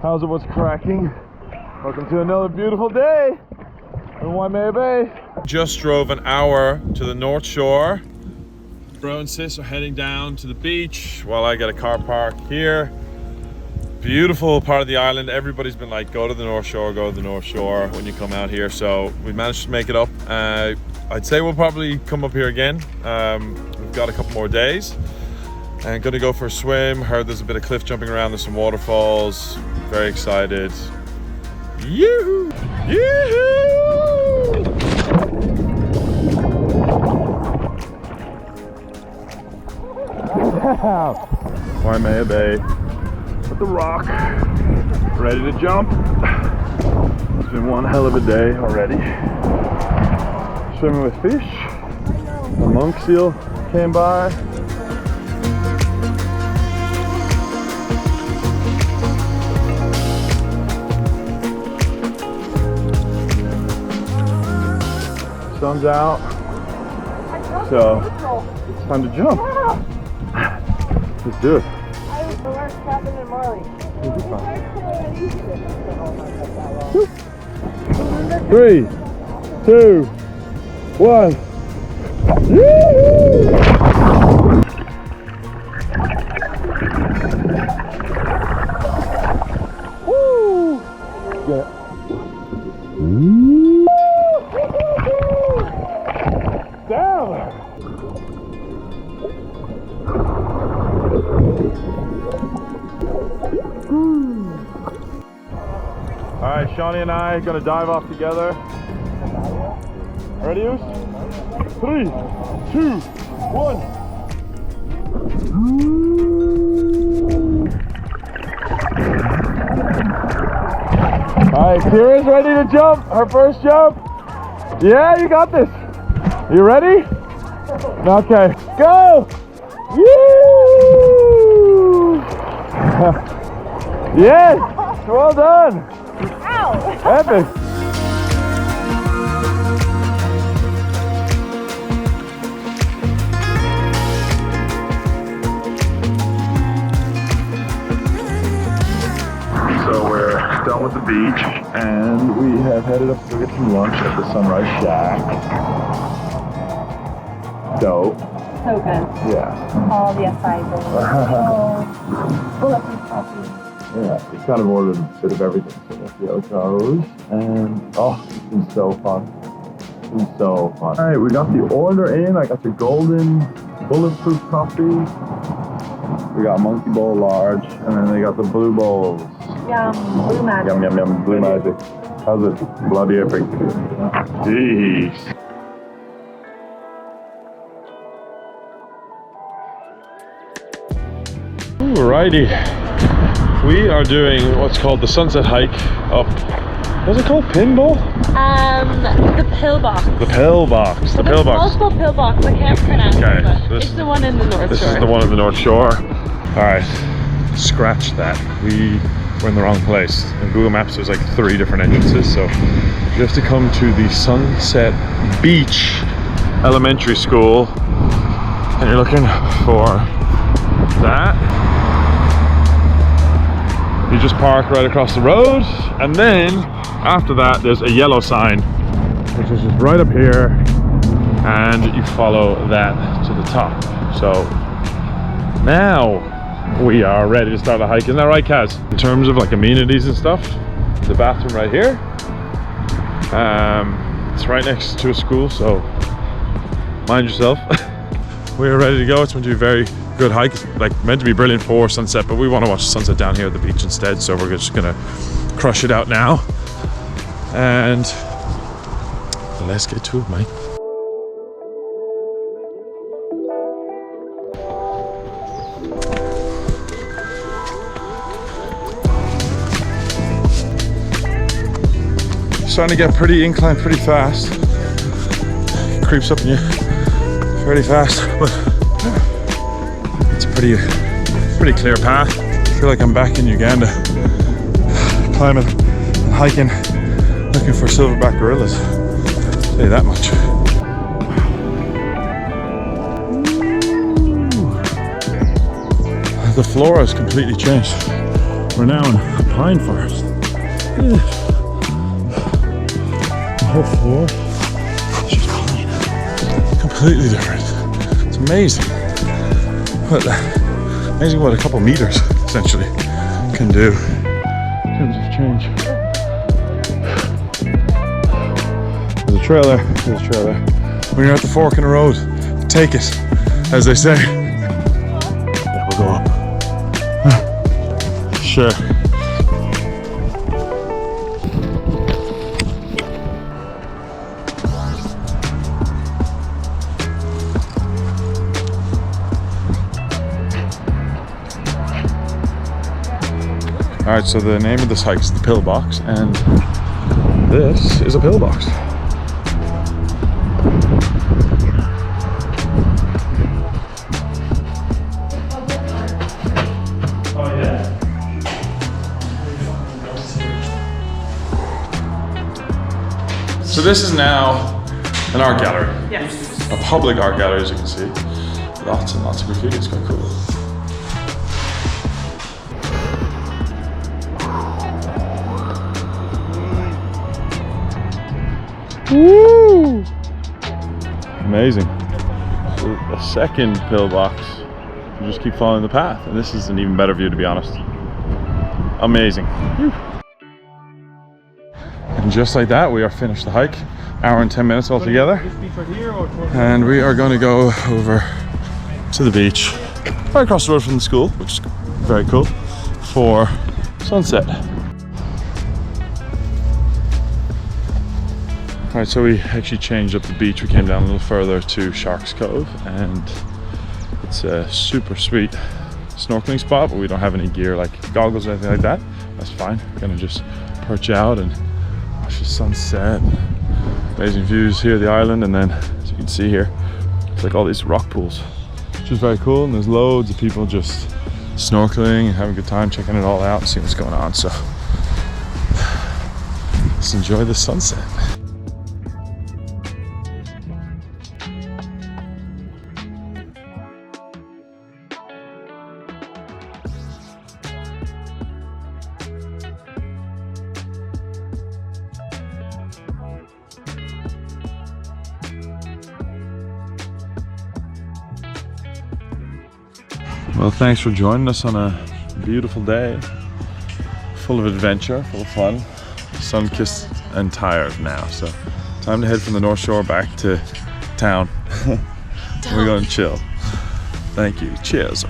How's it? What's cracking? Welcome to another beautiful day in Waimea Bay. Just drove an hour to the North Shore. Bro and sis are heading down to the beach while I get a car park here. Beautiful part of the island. Everybody's been like, go to the North Shore, go to the North Shore when you come out here. So we managed to make it up. I'd say we'll probably come up here again. We've got a couple more days. And gonna go for a swim. Heard there's a bit of cliff jumping around, there's some waterfalls. Very excited. Yoo-hoo! Yoo-hoo! Waimea Bay with the rock. Ready to jump. It's been one hell of a day already. Swimming with fish. A monk seal came by. Sun's out, so it's time to jump. Let's do it. 3, 2, 1. Woo! Yeah. Alright, Shawnee and I are gonna dive off together. Ready, Oos? 3, 2, 1. Alright, Kira's ready to jump. Her first jump. Yeah, you got this. You ready? Okay, go! Woo! Yes! Well done! Ow! Epic! So we're done with the beach and we have headed up to get some lunch at the Sunrise Shack. Dope. So good. Yeah. All the fibers. Bulletproof coffee. Yeah, we kind of ordered a bit of everything, so we'll see how it goes. And oh, it's been so fun. It's been so fun. Alright, we got the order in. I got the golden bulletproof coffee. We got monkey bowl large, and then they got the blue bowls. Yum, blue magic. Yum, yum, yum, blue magic. How's it? Bloody epic. Jeez. Alrighty. We are doing what's called the sunset hike up, what's it called? Pinball? The pillbox. The pillbox. The There's pillbox. multiple pillbox, I can't pronounce Okay, it, but this- it's the one in the North Shore. This is the one in the North Shore. Alright, scratch that. We were in the wrong place. In Google Maps there's like 3 different entrances, so you have to come to the Sunset Beach Elementary School and you're looking for that. You just park right across the road, and then after that there's a yellow sign which is just right up here, and you follow that to the top. So now we are ready to start the hike. Isn't that right, Kaz? In terms of like amenities and stuff, the bathroom right here. It's right next to a school, so mind yourself. We are ready to go. It's going to be a very good hike. It's like meant to be brilliant for sunset, but we want to watch the sunset down here at the beach instead, so we're just gonna crush it out now and let's get to it, mate. Starting to get pretty inclined pretty fast. It creeps up on you fairly fast, but it's a pretty clear path. I feel like I'm back in Uganda, climbing and hiking, looking for silverback gorillas. I'll tell you that much. The flora has completely changed. We're now in a pine forest. The whole floor is just pine. Completely different. It's amazing. Amazing what a couple meters essentially can do in terms of change. There's a trail there. There's a trail there. When you're at the fork in the road, take it, as they say. Yeah, we'll go up. Sure. Alright, so the name of this hike is the Pillbox, and this is a pillbox. So this is now an art gallery. Yes. A public art gallery, as you can see. Lots and lots of graffiti, it's quite cool. Woo! Amazing. So a second pillbox. You just keep following the path, and this is an even better view, to be honest. Amazing. Woo. And just like that, we are finished the hike. Hour and 10 minutes altogether. And we are going to go over to the beach, right across the road from the school, which is very cool, for sunset. Alright, so we actually changed up the beach. We came down a little further to Shark's Cove, and it's a super sweet snorkeling spot, but we don't have any gear like goggles or anything like that. That's fine. We're gonna just perch out and watch the sunset. Amazing views here of the island, and then as you can see here, it's like all these rock pools, which is very cool, and there's loads of people just snorkeling and having a good time, checking it all out and seeing what's going on. So let's enjoy the sunset. Well, thanks for joining us on a beautiful day, full of adventure, full of fun. Sun-kissed and tired now, so time to head from the North Shore back to town. We're going to chill. Thank you. Cheers.